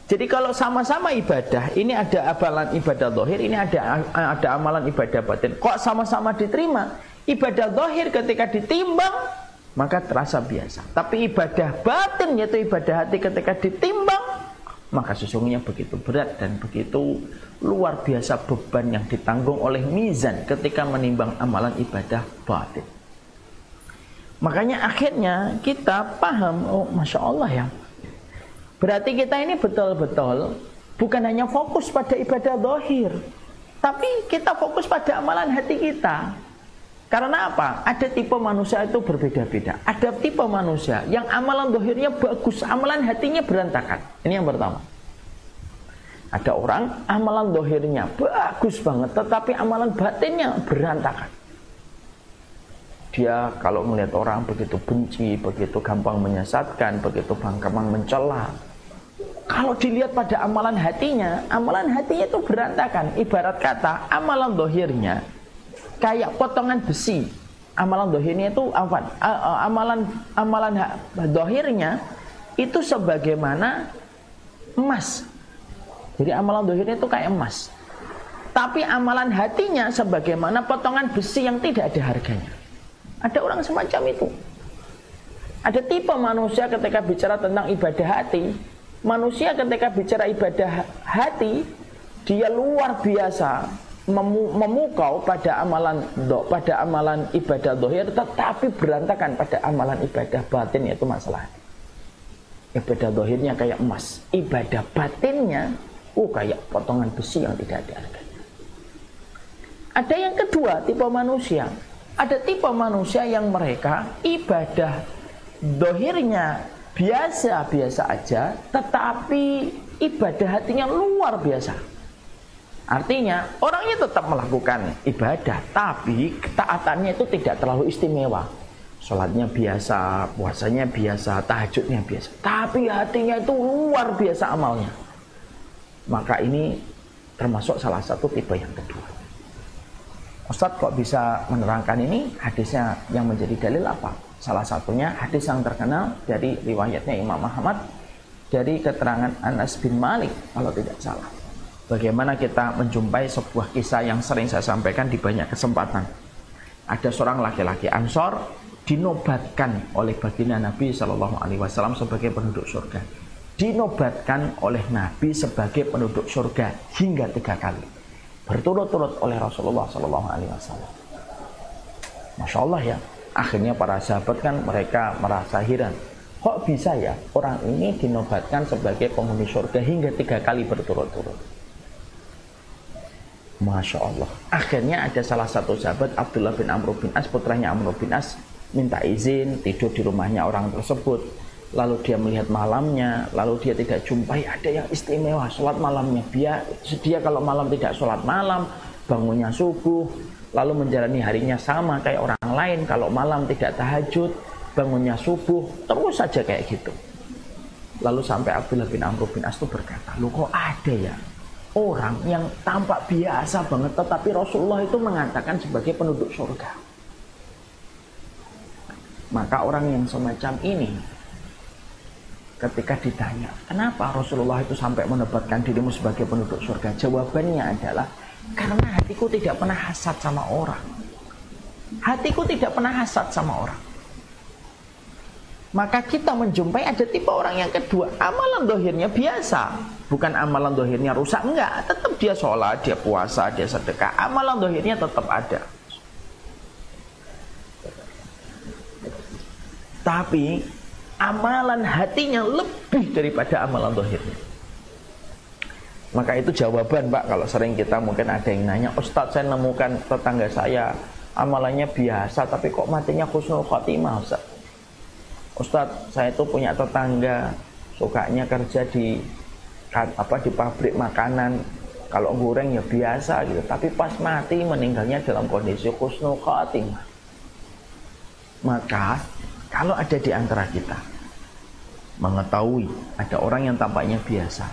Jadi kalau sama-sama ibadah, ini ada amalan ibadah zahir, ini ada amalan ibadah batin. Kok sama-sama diterima? Ibadah zahir ketika ditimbang maka terasa biasa. Tapi ibadah batin, yaitu ibadah hati, ketika ditimbang maka sesungguhnya begitu berat dan begitu luar biasa beban yang ditanggung oleh mizan ketika menimbang amalan ibadah batin. Makanya akhirnya kita paham, oh Masya Allah ya, berarti kita ini betul-betul bukan hanya fokus pada ibadah zahir, Tapi kita fokus pada amalan hati kita. Karena apa? Ada tipe manusia itu berbeda-beda. Ada tipe manusia yang amalan dohirnya bagus, amalan hatinya berantakan. Ini yang pertama. Ada orang amalan dohirnya bagus banget, tetapi amalan batinnya berantakan. Dia kalau melihat orang begitu benci, begitu gampang menyesatkan, begitu gampang mencela. Kalau dilihat pada amalan hatinya itu berantakan. Ibarat kata amalan dohirnya kayak potongan besi. Amalan dohirnya itu apa? Amalan dohirnya itu sebagaimana emas. Jadi amalan dohirnya itu kayak emas. Tapi amalan hatinya sebagaimana potongan besi yang tidak ada harganya. Ada orang semacam itu. Ada tipe manusia ketika bicara tentang ibadah hati. Manusia ketika bicara ibadah hati, dia luar biasa memukau pada amalan ibadah dohir, tetapi berantakan pada amalan ibadah batin, yaitu masalah hati. Ibadah dohirnya kayak emas, ibadah batinnya kayak potongan besi yang tidak ada harganya. Ada yang kedua, tipe manusia. Ada tipe manusia yang mereka ibadah dohirnya biasa-biasa aja, tetapi ibadah hatinya luar biasa. Artinya orangnya tetap melakukan ibadah, tapi ketaatannya itu tidak terlalu istimewa. Sholatnya biasa, puasanya biasa, tahajudnya biasa, tapi hatinya itu luar biasa amalnya. Maka ini termasuk salah satu tipe yang kedua. Ustadz kok bisa menerangkan ini? Hadisnya yang menjadi dalil apa? Salah satunya hadis yang terkenal dari riwayatnya Imam Ahmad dari keterangan Anas bin Malik kalau tidak salah. Bagaimana kita menjumpai sebuah kisah yang sering saya sampaikan di banyak kesempatan. Ada seorang laki-laki Ansor dinobatkan oleh baginda Nabi SAW sebagai penduduk surga. Dinobatkan oleh Nabi sebagai penduduk surga hingga 3 kali berturut-turut oleh Rasulullah SAW. Masya Allah ya. Akhirnya para sahabat kan mereka merasa heran. Kok bisa ya orang ini dinobatkan sebagai penghuni surga hingga 3 kali berturut-turut? Masya Allah. Akhirnya ada salah satu sahabat, Abdullah bin Amr bin As, putranya Amr bin As, minta izin tidur di rumahnya orang tersebut. Lalu dia melihat malamnya, lalu dia tidak jumpai ada yang istimewa sholat malamnya. Dia kalau malam tidak sholat malam, bangunnya subuh, lalu menjalani harinya sama kayak orang lain. Kalau malam tidak tahajud, bangunnya subuh, terus saja kayak gitu. Lalu sampai Abdullah bin Amr bin As itu berkata, loh kok ada ya orang yang tampak biasa banget, tetapi Rasulullah itu mengatakan sebagai penduduk surga. Maka orang yang semacam ini ketika ditanya, kenapa Rasulullah itu sampai menebatkan dirimu sebagai penduduk surga? Jawabannya adalah, karena hatiku tidak pernah hasad sama orang. Hatiku tidak pernah hasad sama orang. Maka kita menjumpai ada tipe orang yang kedua, amalan dohirnya biasa. Bukan amalan dohirnya rusak, enggak. Tetap dia sholat, dia puasa, dia sedekah. Amalan dohirnya tetap ada. Tapi amalan hatinya lebih daripada amalan dohirnya. Maka itu jawaban Pak. Kalau sering kita mungkin ada yang nanya, Ustadz saya nemukan tetangga saya amalannya biasa tapi kok matinya husnul khotimah Ustadz. Ustadz saya itu punya tetangga sukanya kerja di pabrik makanan, kalau goreng ya biasa gitu, tapi pas mati meninggalnya dalam kondisi husnul khotimah. Maka kalau ada di antara kita mengetahui ada orang yang tampaknya biasa,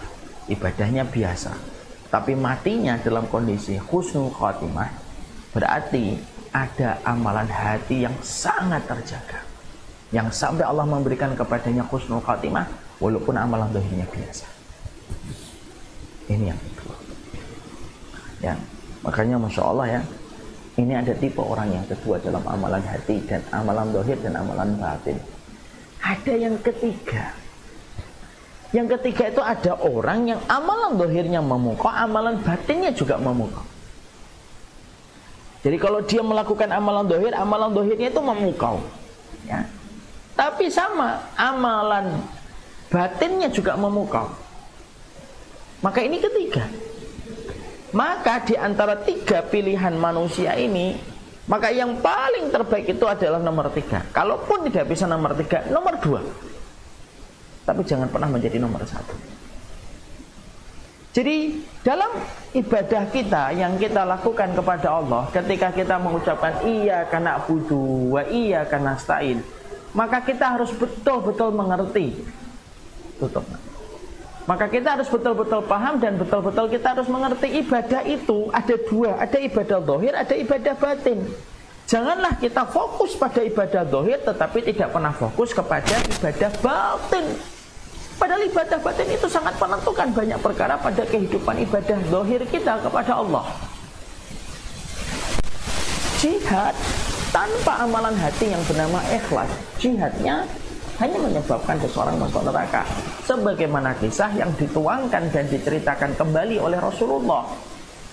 ibadahnya biasa, tapi matinya dalam kondisi husnul khotimah, berarti ada amalan hati yang sangat terjaga, yang sampai Allah memberikan kepadanya husnul khotimah walaupun amalan dohirnya biasa. Ini yang kedua ya. Makanya Masya Allah ya, ini ada tipe orang yang kedua dalam amalan hati dan amalan dohir dan amalan batin. Ada yang ketiga. Yang ketiga itu ada orang yang amalan dohirnya memukau, amalan batinnya juga memukau. Jadi kalau dia melakukan amalan dohirnya itu memukau ya. Tapi sama, amalan batinnya juga memukau. Maka ini ketiga. Maka di antara 3 pilihan manusia ini, maka yang paling terbaik itu adalah nomor 3. Kalaupun tidak bisa nomor 3, nomor 2. Tapi jangan pernah menjadi nomor 1. Jadi dalam ibadah kita yang kita lakukan kepada Allah, ketika kita mengucapkan iyyaka na'budu wa iyyaka nasta'in, maka kita harus betul-betul mengerti. Tutup. Maka kita harus betul-betul paham dan betul-betul kita harus mengerti ibadah itu ada 2, ada ibadah zahir, ada ibadah batin. Janganlah kita fokus pada ibadah zahir tetapi tidak pernah fokus kepada ibadah batin. Padahal ibadah batin itu sangat menentukan banyak perkara pada kehidupan ibadah zahir kita kepada Allah. Jihad tanpa amalan hati yang bernama ikhlas, jihadnya hanya menyebabkan seseorang masuk neraka. Sebagaimana kisah yang dituangkan dan diceritakan kembali oleh Rasulullah.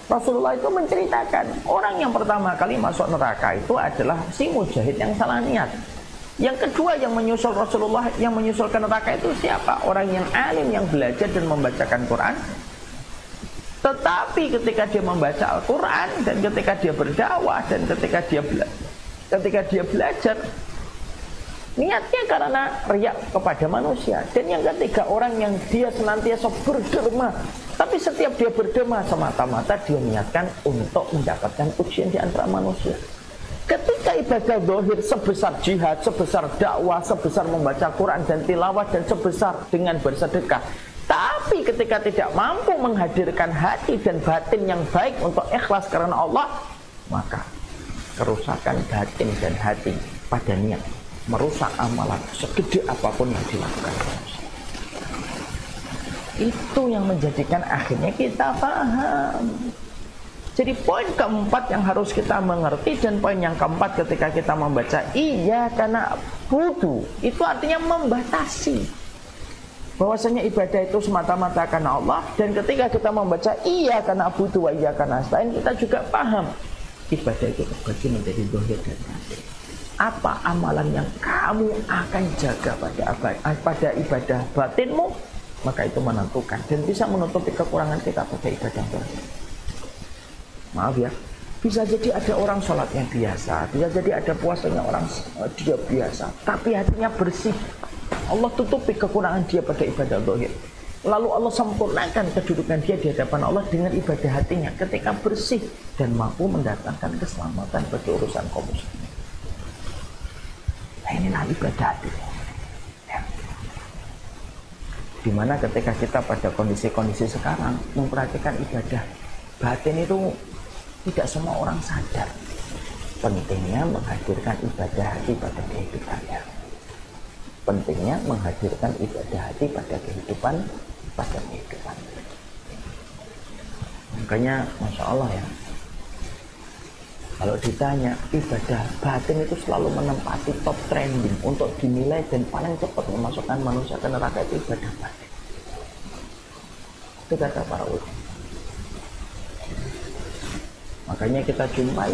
Rasulullah itu menceritakan orang yang pertama kali masuk neraka itu adalah si mujahid yang salah niat. Yang kedua yang menyusul Rasulullah, yang menyusul ke neraka itu siapa? Orang yang alim, yang belajar dan membacakan Quran. Tetapi ketika dia membaca Al-Quran dan ketika dia berdakwah dan ketika dia belajar, niatnya karena riya kepada manusia. Dan yang ketiga, orang yang dia senantiasa berderma, tapi setiap dia berderma semata-mata dia niatkan untuk mendapatkan pujian di antara manusia. Ketika ibadah zahir sebesar jihad, sebesar dakwah, sebesar membaca Quran dan tilawah, dan sebesar dengan bersedekah, tapi ketika tidak mampu menghadirkan hati dan batin yang baik untuk ikhlas karena Allah, maka kerusakan batin dan hati pada niat merusak amalan segede apapun yang dilakukan manusia. Itu yang menjadikan akhirnya kita paham. Jadi poin keempat yang harus kita mengerti, dan poin yang keempat ketika kita membaca iyyaka na'budu, itu artinya membatasi bahwasanya ibadah itu semata-mata karena Allah. Dan ketika kita membaca iyyaka na'budu wa iyyaka nasta'in, kita juga paham ibadah itu terbagi menjadi zahir dan batin. Apa amalan yang kamu akan jaga pada ibadah batinmu, maka itu menentukan dan bisa menutupi kekurangan kita pada ibadah zahir. Maaf ya, bisa jadi ada orang sholatnya biasa, bisa jadi ada puasanya orang dia biasa, tapi hatinya bersih. Allah tutupi kekurangan dia pada ibadah zahir. Lalu Allah sempurnakan kedudukan dia di hadapan Allah dengan ibadah hatinya ketika bersih dan mampu mendatangkan keselamatan bagi urusan kaum muslimin. Nah, inilah ibadah hati. Ya. Dimana ketika kita pada kondisi-kondisi sekarang memperhatikan ibadah batin itu tidak semua orang sadar pentingnya menghadirkan ibadah hati pada kehidupannya. Pentingnya menghadirkan ibadah hati pada kehidupan. Makanya Masya Allah ya, kalau ditanya ibadah batin itu selalu menempati top trending untuk dinilai dan paling cepat memasukkan manusia ke neraka, itu ibadah batin. Itu kata para ulama. Makanya kita jumpai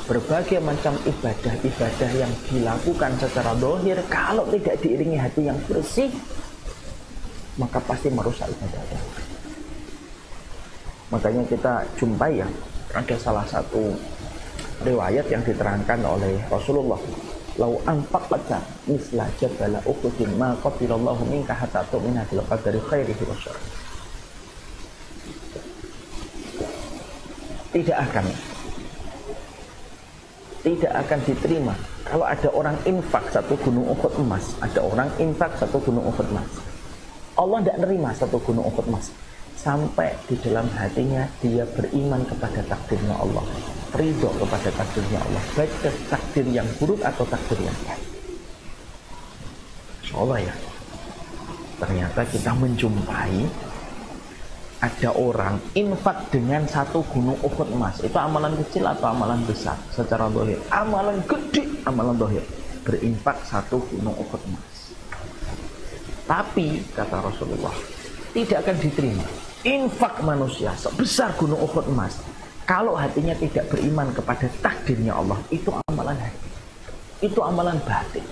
berbagai macam ibadah-ibadah yang dilakukan secara zahir, kalau tidak diiringi hati yang bersih, maka pasti merusak ibadah. Makanya kita jumpai ya, ada salah satu riwayat yang diterangkan oleh Rasulullah, lau anfaqta misla jabala uhudin ma qabilallahu minka hatta tu'mina bil qadari khairihi wa syarrihi. Tidak akan diterima kalau ada orang infak 1 gunung Uhud emas, ada orang infak 1 gunung Uhud emas. Allah tidak nerima 1 gunung Uhud emas sampai di dalam hatinya dia beriman kepada takdirnya Allah, ridho kepada takdirnya Allah, baik takdir yang buruk atau takdir yang baik. Insyaallah ya, ternyata kita menjumpai ada orang infak dengan 1 gunung Uhud emas. Itu amalan kecil atau amalan besar? Secara zahir amalan gede, amalan zahir, berinfak 1 gunung Uhud emas. Tapi kata Rasulullah, tidak akan diterima infak manusia sebesar gunung Uhud emas kalau hatinya tidak beriman kepada takdirnya Allah. Itu amalan hati, itu amalan batin.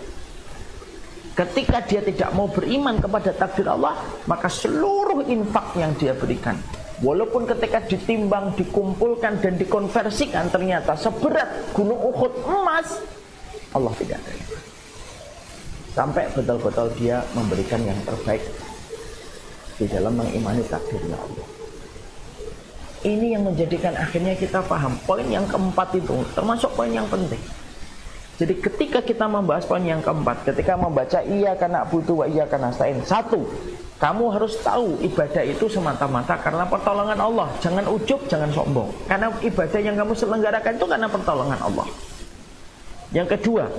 Ketika dia tidak mau beriman kepada takdir Allah, maka seluruh infak yang dia berikan Walaupun ketika ditimbang, dikumpulkan dan dikonversikan ternyata seberat gunung Uhud emas, Allah tidak terima. Sampai betul-betul dia memberikan yang terbaik di dalam mengimani takdirnya Allah. Ini yang menjadikan akhirnya kita paham poin yang keempat itu termasuk poin yang penting. Jadi ketika kita membahas poin yang keempat, ketika membaca iyyaka na'budu wa iyyaka nasta'in, satu, kamu harus tahu ibadah itu semata-mata karena pertolongan Allah. Jangan ujub, jangan sombong. Karena ibadah yang kamu selenggarakan itu karena pertolongan Allah. Yang kedua,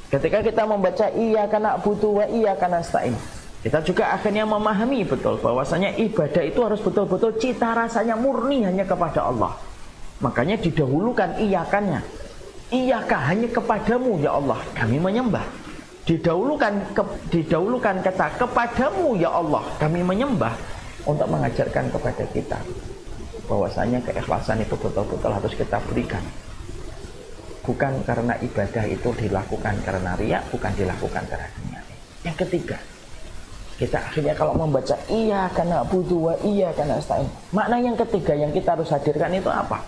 ketika kita membaca iyyaka na'budu wa iyyaka nasta'in, kita juga akhirnya memahami betul bahwasanya ibadah itu harus betul-betul cita rasanya murni hanya kepada Allah. Makanya didahulukan iyyakanya. Iyyaka, hanya kepadamu ya Allah kami menyembah. Didahulukan kata kepadamu ya Allah kami menyembah untuk mengajarkan kepada kita bahwasanya keikhlasan itu betul-betul harus kita berikan. Bukan karena ibadah itu dilakukan karena riya, bukan dilakukan karena dunia. Yang ketiga, kita akhirnya kalau membaca iyyaka na'budu wa iyyaka nasta'in, makna yang ketiga yang kita harus hadirkan itu apa?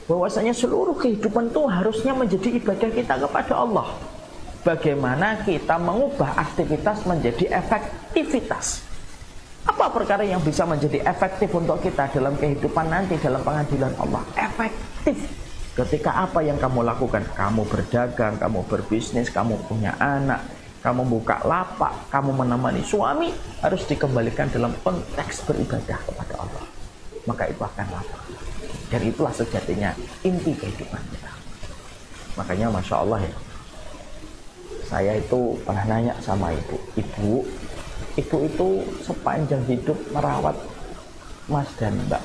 Bahwasanya seluruh kehidupan itu harusnya menjadi ibadah kita kepada Allah. Bagaimana kita mengubah aktivitas menjadi efektivitas. Apa perkara yang bisa menjadi efektif untuk kita dalam kehidupan nanti dalam pengadilan Allah? Efektif. Ketika apa yang kamu lakukan? Kamu berdagang, kamu berbisnis, kamu punya anak, kamu buka lapak, kamu menemani suami, harus dikembalikan dalam konteks beribadah kepada Allah. Maka itu akan lapang. Dan itulah sejatinya inti kehidupan kita. Makanya Masya Allah ya, saya itu pernah nanya sama ibu itu sepanjang hidup merawat Mas dan Mbak,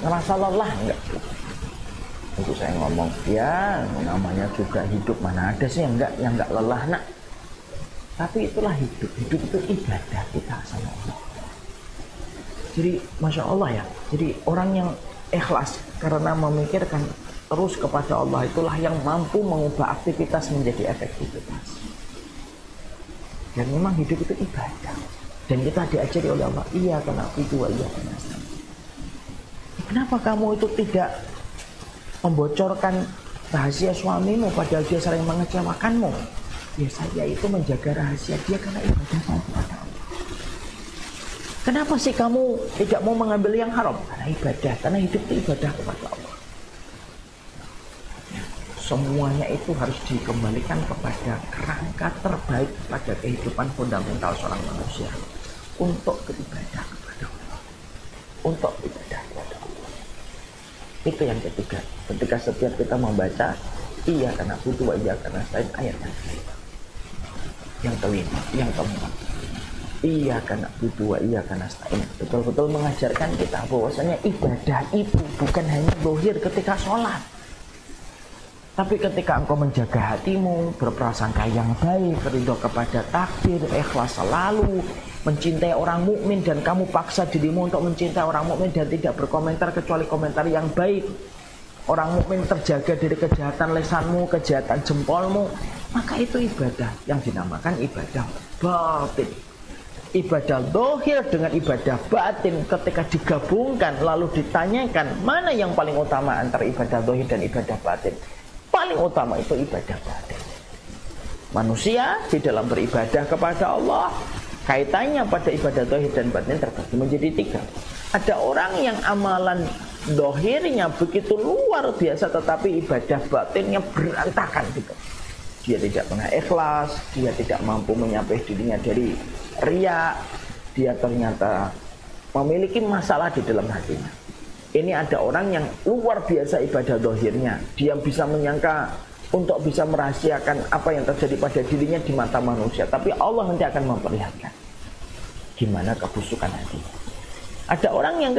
ngerasa lelah enggak? Untuk saya ngomong, ya namanya juga hidup, mana ada sih yang enggak lelah nak. Tapi itulah hidup itu ibadah kita sama Allah. Jadi Masya Allah ya, jadi orang yang ikhlas karena memikirkan terus kepada Allah, itulah yang mampu mengubah aktivitas menjadi efektivitas. Dan memang hidup itu ibadah. Dan kita diajari oleh Allah, iyyaka na'budu wa iyyaka nasta'in. Kenapa kamu itu tidak membocorkan rahasia suamimu padahal dia sering mengecewakanmu? Ya saya itu menjaga rahasia dia karena ibadah saya kepada Allah. Kenapa sih kamu tidak mau mengambil yang haram? Karena ibadah, karena hidup itu ibadah kepada Allah. Semuanya itu harus dikembalikan kepada kerangka terbaik pada kehidupan fundamental seorang manusia. Untuk beribadah kepada Allah. Untuk ibadah kepada Allah. Itu yang ketiga. Ketika setiap kita membaca iyyaka na'budu wa iyyaka nasta'in, ayat yang kelima, yang keempat, iyyaka na'budu wa iyyaka nasta'in, betul-betul mengajarkan kita bahwasanya ibadah itu bukan hanya zahir ketika sholat, tapi ketika engkau menjaga hatimu, berprasangka yang baik, ridho kepada takdir, ikhlas selalu, mencintai orang mukmin dan kamu paksa dirimu untuk mencintai orang mukmin dan tidak berkomentar kecuali komentar yang baik. Orang mukmin terjaga dari kejahatan lesanmu, kejahatan jempolmu, maka itu ibadah yang dinamakan ibadah batin. Ibadah zahir dengan ibadah batin ketika digabungkan lalu ditanyakan mana yang paling utama antara ibadah zahir dan ibadah batin, paling utama itu ibadah batin. Manusia di dalam beribadah kepada Allah kaitannya pada ibadah zahir dan batin terbagi menjadi tiga. Ada orang yang amalan zahirnya begitu luar biasa tetapi ibadah batinnya berantakan gitu. Dia tidak pernah ikhlas, dia tidak mampu menyapai dirinya dari riya, dia ternyata memiliki masalah di dalam hatinya. Ini ada orang yang luar biasa ibadah zahirnya, dia bisa menyangka untuk bisa merahasiakan apa yang terjadi pada dirinya di mata manusia, tapi Allah nanti akan memperlihatkan gimana kebusukan hati. Ada orang yang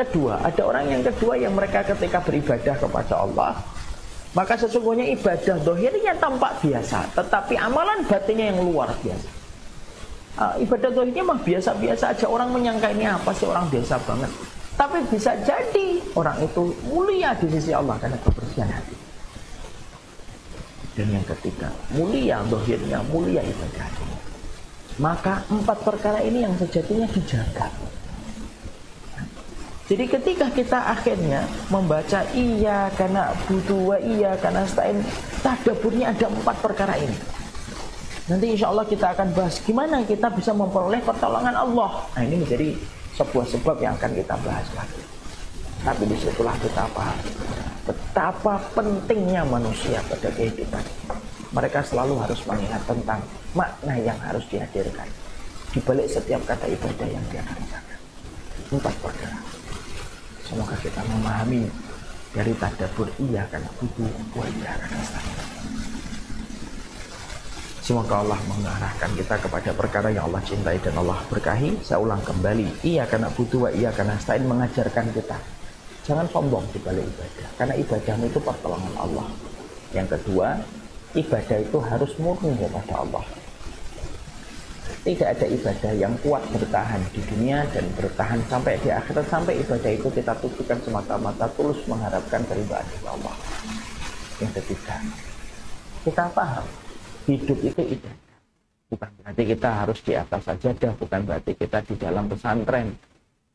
kedua yang mereka ketika beribadah kepada Allah, maka sesungguhnya ibadah zahirnya tampak biasa, tetapi amalan batinnya yang luar biasa. Ibadah zahirnya mah biasa-biasa aja, orang menyangka ini apa sih, orang biasa banget. Tapi bisa jadi orang itu mulia di sisi Allah karena kebersihan hati. Dan yang ketiga, mulia zahirnya, mulia ibadahnya. Maka 4 perkara ini yang sejatinya dijaga. Jadi ketika kita akhirnya membaca iya karena butuh wa iya karena stain, tadaburnya ada 4 perkara ini. Nanti insya Allah kita akan bahas gimana kita bisa memperoleh pertolongan Allah. Nah ini menjadi sebuah sebab yang akan kita bahas lagi. Tapi disitulah kita paham betapa pentingnya manusia pada kehidupan. Mereka selalu harus mengingat tentang makna yang harus dihadirkan di balik setiap kata ibadah yang dia kerjakan. 4 perkara. Semoga kita memahami dari tadabbur iya karena butuh wa iya karena stain. Semoga Allah mengarahkan kita kepada perkara yang Allah cintai dan Allah berkahi. Saya ulang kembali, iya karena butuh wa iya karena stain mengajarkan kita jangan sombong di balik ibadah, karena ibadahmu itu pertolongan Allah. Yang kedua, ibadah itu harus murni kepada Allah. Tidak ada ibadah yang kuat bertahan di dunia dan bertahan sampai di akhirat, sampai ibadah itu kita tujukan semata-mata tulus mengharapkan keridhaan Allah. Yang ketiga, kita paham hidup itu ibadah. Bukan berarti kita harus di atas sajadah, bukan berarti kita di dalam pesantren.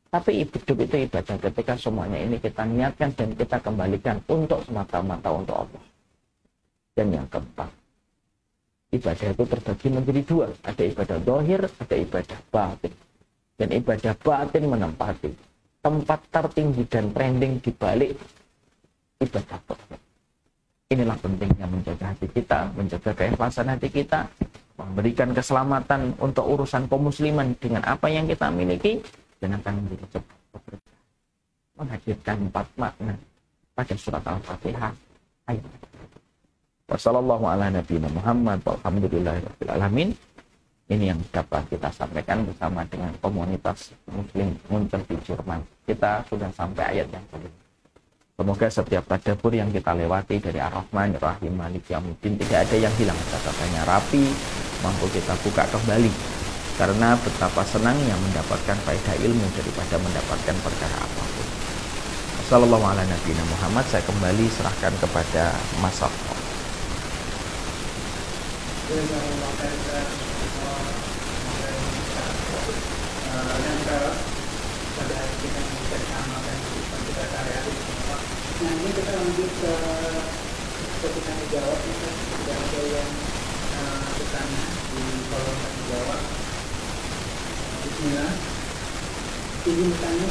Tapi hidup itu ibadah ketika semuanya ini kita niatkan dan kita kembalikan untuk semata-mata untuk Allah. Dan yang keempat, ibadah itu terbagi menjadi 2. Ada ibadah zahir, ada ibadah batin. Dan ibadah batin menempati tempat tertinggi dan trending di balik ibadah zahir. Inilah pentingnya menjaga hati kita, menjaga keikhlasan hati kita, memberikan keselamatan untuk urusan kaum muslimin dengan apa yang kita miliki, dan akan menjadi cepat bekerja. Menghadirkan 4 makna pada surat Al-Fatihah ayat. Wassalamualaikum warahmatullahi wabarakatuh. Alhamdulillahirabbil alamin. Ini yang dapat kita sampaikan bersama dengan komunitas muslim Munchen di Jerman. Kita sudah sampai ayat yang kelima. Semoga setiap tadabbur yang kita lewati dari Ar-Rahman, Ar-Rahim, Maliki Yaumiddin tidak ada yang hilang, catatannya rapi, mampu kita buka kembali. Karena betapa senangnya mendapatkan faedah ilmu daripada mendapatkan perkara apapun. Wassalamualaikum warahmatullahi wabarakatuh. Saya kembali serahkan kepada Mas Safo. Nah ini kita lanjut ke pertanyaan jawab. Sudah ada yang bertanya di kolom tanya jawab. Bismillah. Izin bertanya